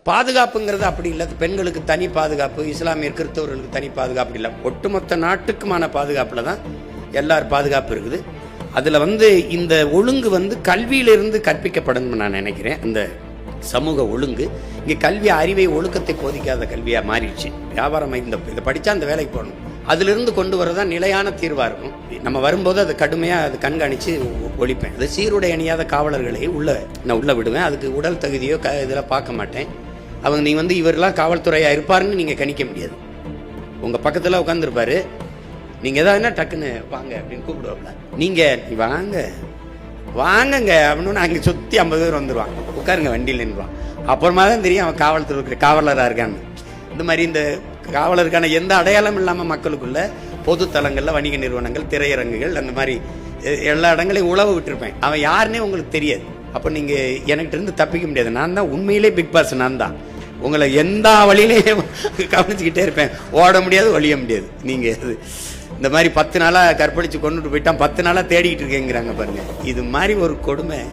பாதுகாப்புங்கிறது அப்படி இல்லை. பெண்களுக்கு தனி பாதுகாப்பு, இஸ்லாமிய கிறிஸ்தவர்களுக்கு தனி பாதுகாப்பு இல்லை. ஒட்டுமொத்த நாட்டுக்குமான பாதுகாப்பில் தான் எல்லார் பாதுகாப்பு இருக்குது. அதில் இந்த ஒழுங்கு கல்வியிலிருந்து கற்பிக்கப்படணும்னு நான் நினைக்கிறேன். இந்த சமூக ஒழுங்கு இங்கே கல்வி அறிவை ஒழுக்கத்தை போதிக்காத கல்வியாக மாறிடுச்சு. வியாபாரம் இதை படித்தா அந்த வேலைக்கு போகணும், அதிலிருந்து கொண்டு வரதான் நிலையான தீர்வாக இருக்கும். நம்ம வரும்போது அதை கடுமையாக அது கண்காணித்து ஒழிப்பேன். அது சீருடை அணியாத காவலர்களை நான் உள்ளே விடுவேன். அதுக்கு உடல் தகுதியோ இதெல்லாம் பார்க்க மாட்டேன். அவங்க நீங்கள் இவரெல்லாம் காவல்துறையாக இருப்பாருன்னு நீங்கள் கணிக்க முடியாது. உங்கள் பக்கத்தில் உட்காந்துருப்பாரு, நீங்கள் எதாவதுன்னா டக்குன்னு வாங்க அப்படின்னு கூப்பிடுவாங்கள, நீங்கள் வாங்கங்க அப்படின்னு அங்கே சுற்றி 50 பேர் வந்துடுவாங்க, உட்காருங்க வண்டியில் நின்றுவான். அப்புறமா தான் தெரியும் அவன் காவல்துறை காவலராக இருக்கான்னு. இந்த மாதிரி இந்த காவலருக்கான எந்த அடையாளம் இல்லாமல் மக்களுக்குள்ள பொது தளங்களில் வணிக நிறுவனங்கள், திரையரங்குகள், அந்த மாதிரி எல்லா இடங்களையும் உழவு விட்டுருப்பேன். அவன் யாருன்னே உங்களுக்கு தெரியாது. அப்போ நீங்கள் எனக்கிட்ட இருந்து தப்பிக்க முடியாது. நான் தான் உண்மையிலே பிக் பாஸ். நான் தான் உங்களை எந்த வழியிலையும் கவனிச்சுக்கிட்டே இருப்பேன். ஓட முடியாது, ஒழிய முடியாது. நீங்கள் இந்த மாதிரி 10 நாளாக கற்பழித்து கொண்டுட்டு போயிட்டான், 10 நாளாக தேடிக்கிட்டு இருக்கேங்கிறாங்க பாருங்க. இது மாதிரி ஒரு கொடுமை.